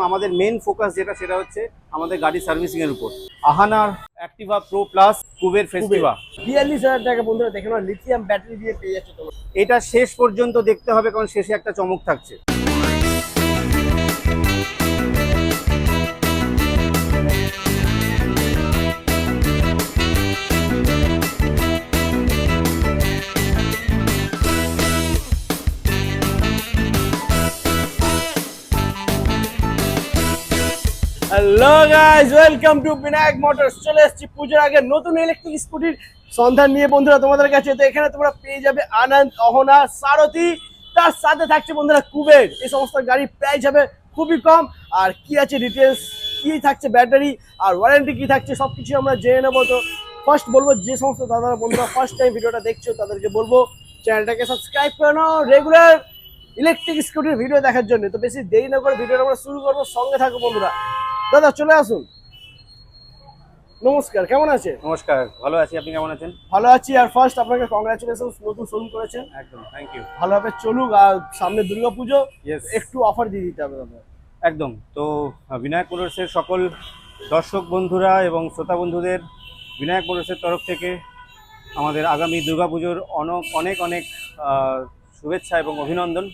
আমাদের main focus যেটা সেটা হচ্ছে আমাদের গাড়ি সার্ভিসিং এর উপর। আহানার অ্যাক্টিভা প্রো প্লাস কুবের ফেস্টিভা 42,000 টাকা বন্ধুরা দেখে নাও, লিথিয়াম ব্যাটারি দিয়ে পেয়ে যাচ্ছে তোমরা। এটা শেষ পর্যন্ত দেখতে হবে, কারণ শেষে একটা চমক থাকছে। Hello guys, welcome to Vinayak Motors. চলে এসেছি পুজোর আগে নতুন ইলেকট্রিক স্কুটির সন্ধান নিয়ে বন্ধুরা তোমাদের কাছে। তো এখানে তোমরা পেয়ে যাবে আনন্দ, অহনা, সারথি, তার সাথে থাকছে বন্ধুরা কুবের। এই সমস্ত গাড়ি প্রাইস হবে খুবই কম। আর কি আছে ডিটেলস, কি থাকছে ব্যাটারি আর ওয়ারেন্টি কি থাকছে, সবকিছু আমরা জেনে নেবো। তো ফার্স্ট বলবো, যে সমস্ত দাদারা বন্ধুরা ফার্স্ট টাইম ভিডিওটা দেখছো তাদেরকে বলবো চ্যানেলটাকে সাবস্ক্রাইব করে নাও রেগুলার ইলেকট্রিক স্কুটির ভিডিও দেখার জন্য। তো বেশি দেরি না করে ভিডিওটা আমরা শুরু করবো, সঙ্গে থাকো বন্ধুরা। দাদা চলে আসুন। নমস্কার, কেমন আছে? নমস্কার, ভালো আছি। আপনি কেমন আছেন? ভালো আছি। আর ফার্স্ট আপনাকে কংগ্রাচুলেশন, নতুন শোরুম করেছেন। একদম, থ্যাংক ইউ। ভালোভাবে চলুক। আর সামনে দুর্গাপুজো, Yes. একটু অফার দিয়ে দিতে হবে দাদা। একদম। তো বিনায়ক মোটরসের সকল দর্শক বন্ধুরা এবং শ্রোতা বন্ধুদের বিনায়ক মোটরসের তরফ থেকে আমাদের আগামী দুর্গাপুজোর অনেক অনেক শুভেচ্ছা এবং অভিনন্দন।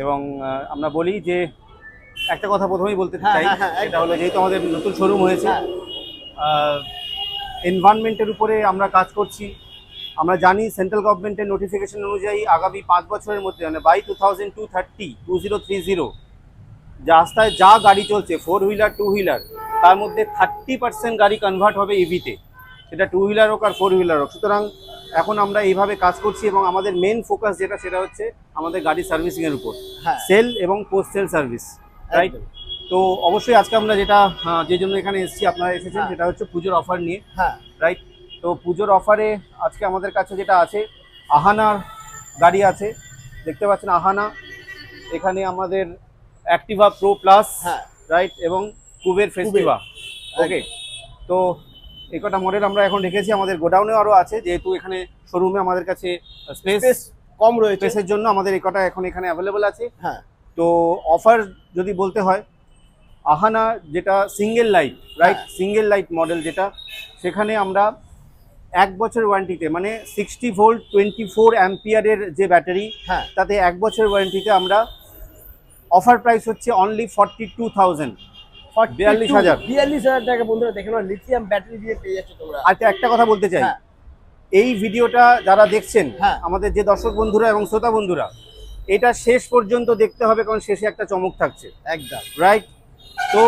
এবং আমরা বলি যে একটা কথা প্রথমেই বলতে চাই, এটা হলো যেহেতু আমাদের নতুন শোরুম হয়েছে, এনভায়রনমেন্টের উপরে আমরা কাজ করছি। আমরা জানি সেন্ট্রাল গভর্নমেন্টের নোটিফিকেশন অনুযায়ী আগামী 5 বছরের মধ্যে, মানে বাই 2030 রাস্তায় যা গাড়ি চলছে, 4 হুইলার 2 হুইলার, তার মধ্যে 30% গাড়ি কনভার্ট হবে ইভিতে, সেটা 2 হুইলার হোক আর 4 হুইলার হোক। সুতরাং এখন আমরা এইভাবে কাজ করছি এবং আমাদের মেন ফোকাস যেটা সেটা হচ্ছে আমাদের গাড়ি সার্ভিসিং এর উপর, সেল এবং পোস্ট সেল সার্ভিস, রাইট? তো অবশ্যই আজকে আমরা যেটা যে জন্য এখানে এসেছি, আপনারা এসেছেন, সেটা হচ্ছে পুজোর অফার নিয়ে, রাইট? তো পুজোর অফারে আজকে আমাদের কাছে যেটা আছে, আহানার গাড়ি আছে, দেখতে পাচ্ছেন আহানা। এখানে আমাদের অ্যাক্টিভা প্রো প্লাস, রাইট, এবং কুবের ফেস্টিভা। ওকে, তো এই কটা মডেল আমরা এখন রেখেছি, আমাদের গোডাউনে আরও আছে, যেহেতু এখানে শোরুমে আমাদের কাছে স্পেস কম রয়েছে, স্পেসের জন্য আমাদের এই কটা এখন এখানে অ্যাভেলেবল আছে। তো অফার যদি বলতে হয়, আহানা যেটা single light, right, single light model যেটা, সেখানে আমরা 1 বছর ওয়ারেন্টিতে, মানে 60 ভোল্ট 24 অ্যাম্পিয়ারের যে ব্যাটারি, তাতে 1 বছর ওয়ারেন্টিতে আমরা অফার প্রাইস হচ্ছে অনলি 42,000, 42,000 টাকা বন্ধুরা দেখে নাও, লিথিয়াম ব্যাটারি দিয়ে পেয়ে যাচ্ছে তোমরা। আচ্ছা, একটা কথা বলতে চাই, এই ভিডিওটা যারা দেখছেন, আমাদের যে দর্শক বন্ধুরা এবং শ্রোতা বন্ধুরা, এটা শেষ পর্যন্ত দেখতে হবে, কারণ শেষে একটা চমক থাকছে। একদম, রাইট? তো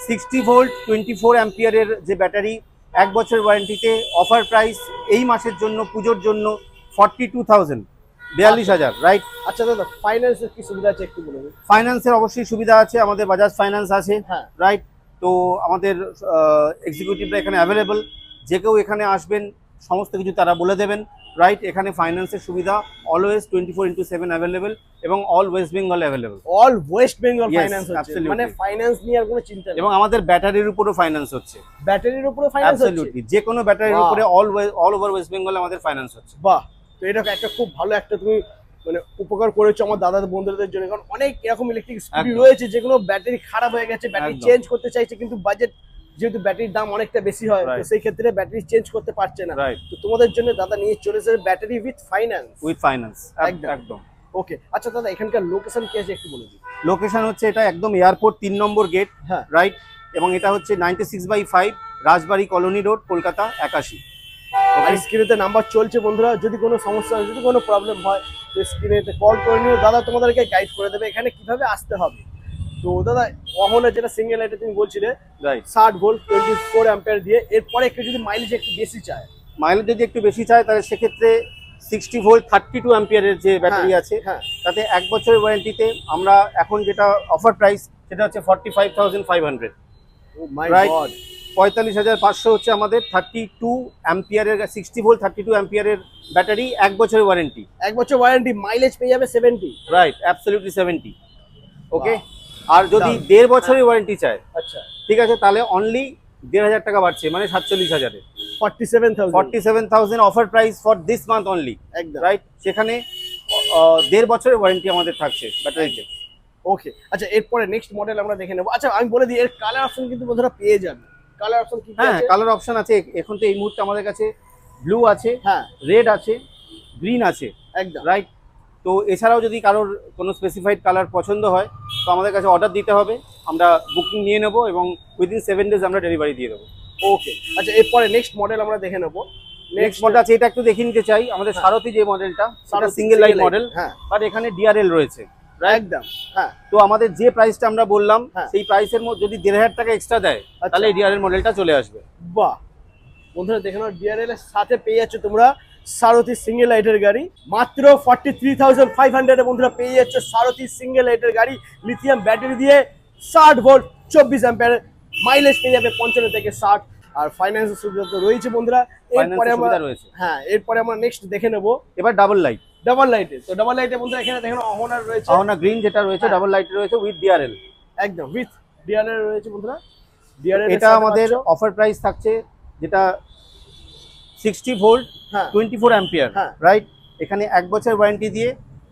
60 ভোল্ট 24 অ্যাম্পিয়ারের যে ব্যাটারি, 1 বছর ওয়ারেন্টিতে, অফার প্রাইস এই মাসের জন্য, পুজোর জন্য 42,000, 42,000, রাইট? আচ্ছা দাদা, ফাইন্যান্সের কি সুবিধা আছে একটু বলুন। ফাইন্যান্সের অবশ্যই সুবিধা আছে, আমাদের বাজাজ ফাইন্যান্স আছে, রাইট? তো আমাদের এক্সিকিউটিভরা এখানে অ্যাভেলেবল, যে কেউ এখানে আসবেন সমস্ত কিছু তারা বলে দেবেন, রাইট? এখানে ফাইন্যান্সের সুবিধা অলওয়েজ 24/7 অ্যাভেলেবল এবং all West Bengal available. All West Bengal finance হচ্ছে, মানে ফাইন্যান্স নিয়ে আর কোনো চিন্তা নেই। এবং আমাদের ব্যাটারির উপরও ফাইন্যান্স হচ্ছে, ব্যাটারির উপরে ফাইন্যান্স হচ্ছে, অ্যাবসলিউটলি, যে কোনো ব্যাটারির উপরে অল ওভার ওয়েস্ট বেঙ্গল আমাদের ফাইন্যান্স হচ্ছে। বাহ, তো এটা একটা খুব ভালো একটা তুমি মানে উপকার করেছো আমার দাদা বন্ধুদের জন্য। কারণ অনেক এরকম ইলেকট্রিক স্কুটি রয়েছে যেগুলো ব্যাটারি খারাপ হয়ে গেছে, ব্যাটারি চেঞ্জ করতে চাইছে, কিন্তু বাজেট যেহেতু ব্যাটারির দাম অনেকটা বেশি হয়, তো সেই ক্ষেত্রে ব্যাটারি চেঞ্জ করতে পারছে না। তো তোমাদের জন্য দাদা নিয়ে চলে এসেছে ব্যাটারি উইথ ফাইন্যান্স। একদম। ওকে, আচ্ছা দাদা, এখানকার লোকেশন কি আছে একটু বলে দিন। লোকেশন হচ্ছে এটা একদম এয়ারপোর্ট 3 নম্বর গেট, রাইট? এবং এটা হচ্ছে 96/5 রাজবাড়ি কলোনি রোড, কলকাতা 81। আর স্ক্রিনেতে নাম্বার চলছে বন্ধুরা, যদি কোনো সমস্যা হয়, যদি কোনো প্রবলেম হয়, তো স্ক্রিনেতে কল করে নিও, দাদা তোমাদেরকে গাইড করে দেবে এখানে কিভাবে আসতে হবে। তো দাদা, অহনা যেটা সিঙ্গেল লাইটে তুমি বলছিলে, রাইট, 60 ভোল্ট 24 অ্যাম্পিয়ার দিয়ে, এরপরে একটু যদি মাইলেজ একটু বেশি চায়, যদি একটু বেশি চায়, তাহলে সেক্ষেত্রে 60 ভোল্ট 32 অ্যাম্পিয়ারের যে ব্যাটারি আছে, তাতে 1 বছরের ওয়ারেন্টিতে আমরা এখন যেটা অফার প্রাইস, সেটা হচ্ছে 45,500, রাইট? 45,500 হচ্ছে আমাদের 32 অ্যাম্পিয়ারের 60 ভোল্ট 32 অ্যাম্পিয়ারের ব্যাটারি, 1 বছরের ওয়ারেন্টি। 1 বছর ওয়ারেন্টি, মাইলেজ পেয়ে যাবে 70, রাইট, অ্যাবসলিউটলি 70। ওকে, আর যদি 1.5 বছরের ওয়ারেন্টি চায়, আচ্ছা ঠিক আছে, তাহলে অনলি 1,500 টাকা বাড়ছে, মানে 47,000, 47,000 offer price for this month only, right? সেখানে 1.5 বছরের ওয়ারেন্টি আমাদের থাকছে ব্যাটারিতে। ওকে, আচ্ছা এরপরে নেক্সট মডেল আমরা দেখে নেবো। আচ্ছা আমি বলে দিই, এর কালার অপশন কিন্তু বন্ধুরা পেয়ে যাবে। কালার অপশন কি কি হ্যাঁ, আছে? কালার অপশন আছে। এখন তো এই মুহূর্তে আমাদের কাছে ব্লু আছে, হ্যাঁ রেড আছে, গ্রিন আছে, একদম। রাইট। তো এছাড়াও যদি কারোর কোনো স্পেসিফাইড কালার পছন্দ হয় তো আমাদের কাছে অর্ডার দিতে হবে, আমরা বুকিং নিয়ে নেব এবং উইদিন 7 ডেজ আমরা ডেলিভারি দিয়ে দেবো। ওকে, আচ্ছা এরপরে নেক্সট মডেল আমরা দেখে নেবো। নেক্সট মডেল আছে, এটা একটু দেখিয়ে নিতে চাই। আমাদের হ্যাঁ। সারথি যে মডেলটা, সেটা সারথি single light single model, light, হ্যাঁ আর এখানে ডিআরএল রয়েছে, রাইট। একদম। হ্যাঁ তো আমাদের যে প্রাইসটা আমরা বললাম হ্যাঁ। সেই প্রাইসের মধ্যে যদি 1,500 টাকা এক্সট্রা দেয় আচ্ছা। তাহলে এই ডিআরএল মডেলটা চলে আসবে। বাহ, বন্ধুরা দেখে নাও, ডিআরএল এর সাথে পেয়ে যাচ্ছ তোমরা সারথি সিঙ্গেল লাইটের গাড়ি মাত্র 43,500 এ। বন্ধুরা পেয়ে যাচ্ছ সারথি সিঙ্গেল লাইটের গাড়ি, লিথিয়াম ব্যাটারি দিয়ে 60 ভোল্ট 24 অ্যাম্পিয়ার, মাইলেজ পেয়ে যাবে 55 থেকে 60। আর ফাইন্যান্সের সুবিধা তো রয়েছে বন্ধুরা। এরপরে ফাইন্যান্সের আমরা সুবিধা রয়েছে। হ্যাঁ এরপরে আমরা নেক্সট দেখে নেবো এবার ডাবল লাইট, ডাবল লাইটে। তো ডাবল লাইটে বন্ধুরা এখানে দেখেন অহনার রয়েছে, আহনা গ্রিন যেটা রয়েছে, হ্যাঁ। ডাবল লাইট রয়েছে উইথ ডিআরএল। একদম উইথ ডিআরএল রয়েছে বন্ধুরা। ডিআরএল এটা আমাদের অফার প্রাইস থাকছে, যেটা 60 ভোল্ট হ্যাঁ 24 অ্যাম্পিয়ার, হ্যাঁ। রাইট। এখানে 1 বছর ওয়ারেন্টি দিয়ে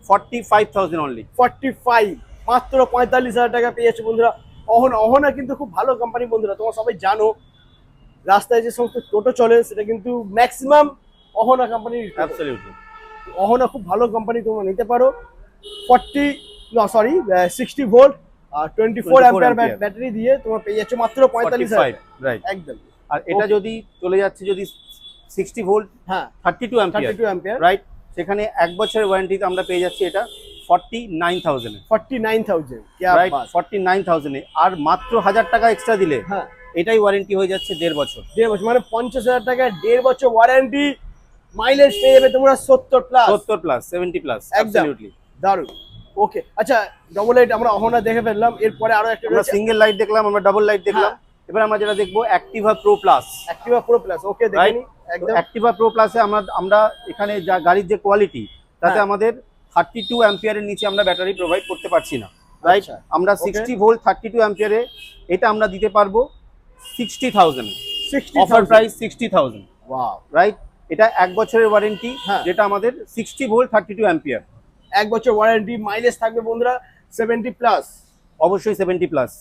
45,000 অনলি। 45, মাত্র 45,000 টাকা পেয়ে যাচ্ছে বন্ধুরা। অহনা কিন্তু খুব ভালো কোম্পানি বন্ধুরা, তোমরা সবাই জানো। রাস্তায় যে সমস্ত টোটো চলে সেটা কিন্তু ম্যাক্সিমাম অহনা কোম্পানির। অ্যাবসলিউটলি। অহনা খুব ভালো কোম্পানি, তোমরা নিতে পারো। 60 ভোল্ট আর 24 অ্যাম্পিয়ার ampere। ব্যাটারি দিয়ে তোমরা পেয়ে যাচ্ছ মাত্র 45,000। রাইট। একদম। আর এটা Okay. যদি চলে যাচ্ছে যদি 60 ভোল্ট হ্যাঁ 32 অ্যাম্পিয়ার, 32 অ্যাম্পিয়ার, রাইট, সেখানে 1 বছরের ওয়ারেন্টিতে আমরা পেয়ে যাচ্ছি এটা 49,000 এ, 49,000। क्या রাইট, बात। 49,000 এ। আর মাত্র 1000 টাকা এক্সট্রা দিলে হ্যাঁ এটাই ওয়ারেন্টি হয়ে যাচ্ছে 1.5 বছর। 1.5 বছর, মানে 50,000 টাকা 1.5 বছর ওয়ারেন্টি, মাইলেজ পেয়ে যাবে তোমরা 70 প্লাস। 70 প্লাস 70 প্লাস, একদম। অ্যাবসলিউটলি। দারুন। ওকে, আচ্ছা ডবল লাইট আমরা অহনা দেখে ফেললাম, এরপরে আরো একটা আমরা রয়েছে সিঙ্গেল লাইট দেখলাম, আমরা ডাবল লাইট দেখলাম। এবার আমরা যেটা দেখবো Activa pro plus, Activa pro plus. Okay দেখে রাইট। নি একদম। অ্যাক্টিভা প্রো প্লাসে আমরা এখানে যা গাড়ির যে কোয়ালিটি, তাতে হ্যাঁ। আমাদের 32 অ্যাম্পিয়ারের নিচে আমরা ব্যাটারি প্রোভাইড করতে পারছি না, রাইট। আচ্ছা, আমরা okay. 60 ভোল্ট 32 অ্যাম্পিয়ারে এটা আমরা দিতে পারবো 60,000, 60,000 অফার প্রাইস 60,000, ওয়াও। রাইট। এটা 1 বছরের ওয়ারেন্টি, হ্যাঁ। যেটা আমাদের 60 ভোল্ট 32 অ্যাম্পিয়ার, 1 বছর ওয়ারেন্টি, মাইলেজ থাকবে বন্ধুরা 70 প্লাস। অবশ্যই 70 প্লাস।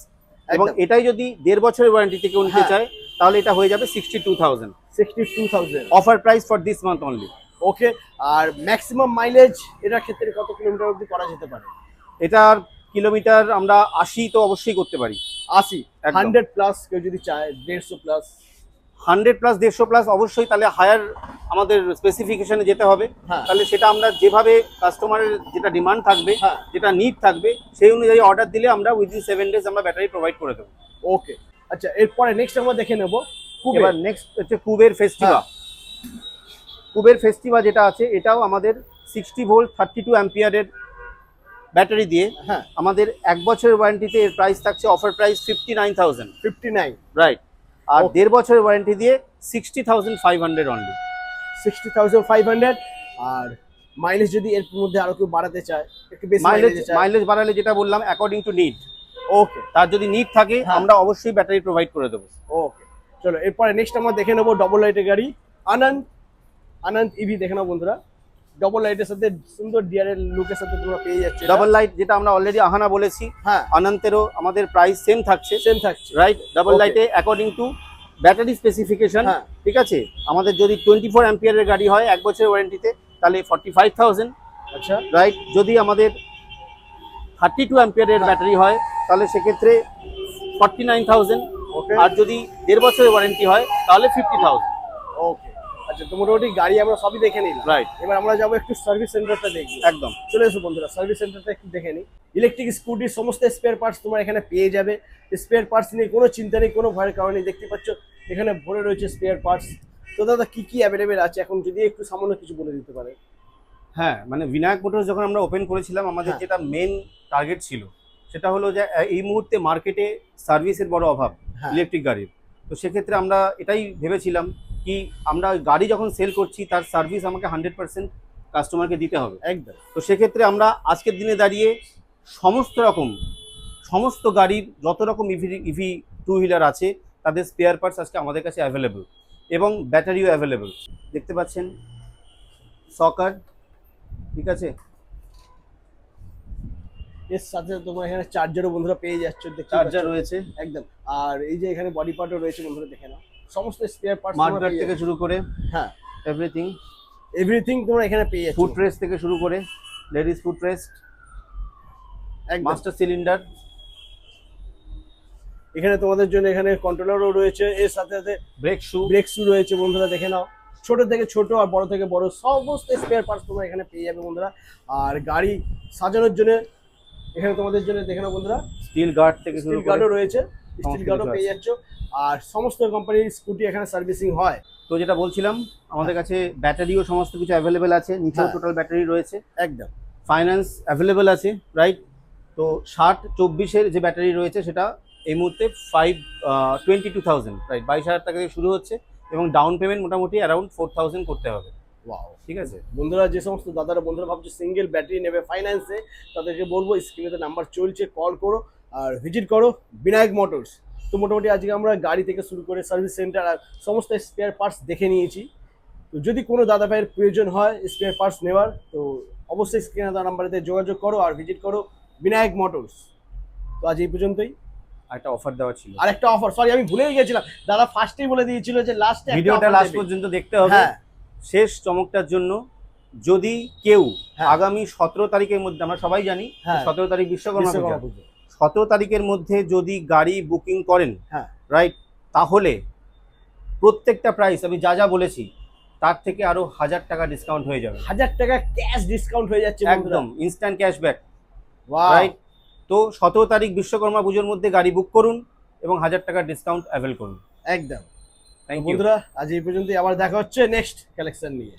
এবং একদম। এটাই যদি 1.5 বছরের ওয়ারেন্টি থেকে নিতে হ্যাঁ। চায় তাহলে এটা হয়ে যাবে 62,000, 62,000। Offer price for this month only. Okay, আর ম্যাক্সিমাম মাইলেজ এটার ক্ষেত্রে কত কিলোমিটার অবধি করা যেতে পারে? এটার কিলোমিটার আমরা 80 তো অবশ্যই করতে পারি। 80, একদম। 100 প্লাস কেউ যদি চায়, 150 প্লাস। 100 প্লাস 150 প্লাস অবশ্যই, তাহলে হায়ার আমাদের স্পেসিফিকেশনে যেতে হবে। হ্যাঁ। তাহলে সেটা আমরা যেভাবে কাস্টমারের যেটা ডিমান্ড থাকবে, হ্যাঁ। যেটা নিড থাকবে, সেই অনুযায়ী অর্ডার দিলে আমরা উইদিন 7 ডেজ আমরা ব্যাটারি প্রোভাইড করে দেবো। ওকে, আচ্ছা এরপরে নেক্সট আমরা দেখে নেব এবার নেক্সট হচ্ছে কুবের ফেস্টিভা। কুবের ফেস্টিভা যেটা আছে, এটাও আমাদের 60 ভোল্ট 32 অ্যাম্পিয়ারের ব্যাটারি দিয়ে হ্যাঁ আমাদের 1 বছরের ওয়ারেন্টিতে এর প্রাইস থাকছে, অফার প্রাইস 59,000, 59, রাইট। আর Okay. 1.5 বছরের ওয়ারেন্টি দিয়ে 60,500 অনলি। 60,500। আর মাইলেজ যদি এর মধ্যে আরো কেউ বাড়াতে চায়, একটু বেশি মাইলেজ মাইলেজ চায়, মাইলেজ বাড়ালে যেটা বললাম অ্যাকর্ডিং টু নিড, ওকে তার যদি নিড থাকে হ্যাঁ। আমরা অবশ্যই ব্যাটারি প্রোভাইড করে দেবো। ওকে। চলো এরপরে নেক্সট আমরা দেখে নেবো ডবল লাইটের গাড়ি আনন্দ ইভি। দেখে নাও বন্ধুরা, ডবল লাইটের সাথে সুন্দর ডিআরএল লুকের সাথে তোমরা পেয়ে যাচ্ছে এটা। ডাবল লাইট যেটা আমরা অলরেডি আহানা বলেছি, হ্যাঁ অনন্তেরও আমাদের প্রাইস সেম থাকছে, সেম থাকছে। রাইট। Double Okay. লাইটে অ্যাকর্ডিং টু ব্যাটারি স্পেসিফিকেশন, হ্যাঁ। ঠিক আছে। আমাদের যদি 24 অ্যাম্পিয়ারের গাড়ি হয় 1 বছরের ওয়ারেন্টিতে তাহলে 45,000, আচ্ছা রাইট। যদি আমাদের 32 অ্যাম্পিয়ারের হ্যাঁ। ব্যাটারি হয় তাহলে সেক্ষেত্রে 49,000, ওকে আর যদি 1.5 বছরের ওয়ারেন্টি হয় তাহলে 50,000, ওকে। আচ্ছা তো মোটামুটি গাড়ি আমরা সবই দেখে নিলাম, রাইট। এবার আমরা যাবো একটু সার্ভিস সেন্টারটা দেখবো। একদম। চলে এসো বন্ধুরা, সার্ভিস সেন্টারটা একটু দেখে নিই। ইলেকট্রিক স্কুটির সমস্ত স্পেয়ার পার্টস তোমরা এখানে পেয়ে যাবে। স্পেয়ার পার্টস নিয়ে কোনো চিন্তা নেই, কোনো ভয়ের কারণ নেই। দেখতে পাচ্ছ এখানে ভরে রয়েছে স্পেয়ার পার্টস। তো দাদা কি কি অ্যাভেলেবেল আছে এখন, যদি একটু সামান্য কিছু বলে দিতে পারে? হ্যাঁ, মানে বিনায়ক মোটরস যখন আমরা ওপেন করেছিলাম, আমাদের হ্যাঁ। যেটা মেন টার্গেট ছিল সেটা হলো যে এই মুহূর্তে মার্কেটে সার্ভিসের বড় অভাব হ্যাঁ ইলেকট্রিক গাড়ির। তো সেক্ষেত্রে আমরা এটাই ভেবেছিলাম কি আমরা গাড়ি যখন সেল করছি তার সার্ভিস আমাকে 100% কাস্টমারকে দিতে হবে। একদম। তো সেক্ষেত্রে আমরা আজকের দিনে দাঁড়িয়ে সমস্ত গাড়ির যত রকম ইভি টু হুইলার আছে তাদের স্পেয়ার পার্টস আজকে আমাদের কাছে অ্যাভেলেবল, এবং ব্যাটারিও অ্যাভেলেবল। দেখতে পাচ্ছেন সকার, ঠিক আছে। এর সাথে তোমরা এখানে চার্জারও বন্ধুরা পেয়ে যাচ্ছ, দেখতে চার্জার পাচ্ছ। রয়েছে, একদম। আর এই যে এখানে বডি পার্টও রয়েছে বন্ধুরা, দেখে নাও সমস্ত স্পেয়ার পার্টস মার্কেট থেকে শুরু করে হ্যাঁ এভরিথিং, এভরিথিং তোমরা এখানে পেয়ে যাচ্ছ। ফুট রেস্ট থেকে শুরু করে লেডিস ফুট রেস্ট, একদম। মাস্টার সিলিন্ডার, এখানে তোমাদের জন্য এখানে কন্ট্রোলারও রয়েছে, এর সাথে সাথে ব্রেক শু, ব্রেক শু রয়েছে বন্ধুরা, দেখে নাও। ছোট থেকে ছোট আর বড় থেকে বড় সমস্ত স্পেয়ার পার্টস তোমরা এখানে পেয়ে যাবে বন্ধুরা। আর গাড়ি সাজানোর জন্য এখানে তোমাদের জন্য দেখে নাও বন্ধুরা, স্টিল গার্ড থেকে শুরু স্টিল করে গার্ডও রয়েছে, স্টিল সমস্ত গার্ডও কিছু পেয়ে আছে। যাচ্ছ। আর সমস্ত কোম্পানির স্কুটি এখানে সার্ভিসিং হয়। তো যেটা বলছিলাম, আমাদের কাছে ব্যাটারিও সমস্ত কিছু অ্যাভেলেবেল আছে, নিচেও হ্যাঁ। টোটাল ব্যাটারি রয়েছে, একদম। ফাইন্যান্স অ্যাভেলেবেল আছে, রাইট? তো 60-24-এর যে ব্যাটারি রয়েছে সেটা এই মুহূর্তে 22,000, রাইট, 22,000 টাকা থেকে শুরু হচ্ছে এবং ডাউন পেমেন্ট মোটামুটি অ্যারাউন্ড 4,000 করতে হবে, ওয়াও। ঠিক আছে? বন্ধুরা যে সমস্ত দাদারা বন্ধুরা ভাবছো সিঙ্গেল ব্যাটারি নেবে ফাইন্যান্সে, তাদেরকে বলবো স্ক্রিনে নাম্বার চলছে, কল করো আর ভিজিট করো বিনায়ক মোটরস। তো মোটামুটি আজকে আমরা গাড়ি থেকে শুরু করে সার্ভিস সেন্টার আর সমস্ত স্পেয়ার পার্টস দেখে নিয়েছি। তো যদি কোনো দাদা ভাইয়ের প্রয়োজন হয় স্পেয়ার পার্টস নেওয়ার, তো অবশ্যই স্ক্রিনে দেওয়া নাম্বারেতে যোগাযোগ করো আর ভিজিট করো বিনায়ক মোটরস। তো আজ এই পর্যন্তই। একটা অফার দেওয়া ছিল, আর একটা অফার, সরি আমি ভুলেই গেছিলাম, দাদা ফার্স্টেই বলে দিয়েছিল যে লাস্টে ভিডিওটা লাস্ট পর্যন্ত দেখতে হবে। হ্যাঁ শেষ চমকটার জন্য যদি কেউ হ্যাঁ। আগামী 17 তারিখের মধ্যে, আমরা সবাই জানি হ্যাঁ। 17 তারিখ বিশ্বকর্মা বিশ্বকর্মা পূজা, পুজো। 17 তারিখের মধ্যে যদি গাড়ি বুকিং করেন, হ্যাঁ। রাইট, তাহলে প্রত্যেকটা প্রাইস আমি যা যা বলেছি তার থেকে আরো 1,000 টাকা ডিসকাউন্ট হয়ে যাবে, 1000 টাকা ক্যাশ ডিসকাউন্ট হয়ে যাচ্ছে একদম ইনস্ট্যান্ট ক্যাশব্যাক, রাইট। রাইট? তো 17 তারিখ বিশ্বকর্মা পুজোর মধ্যে গাড়ি বুক করুন এবং 1,000 টাকার ডিসকাউন্ট অ্যাভেল করুন। একদম। থ্যাংক ইউ বন্ধুরা আজ এই পর্যন্তই, আবার দেখা হচ্ছে নেক্সট কালেকশন নিয়ে।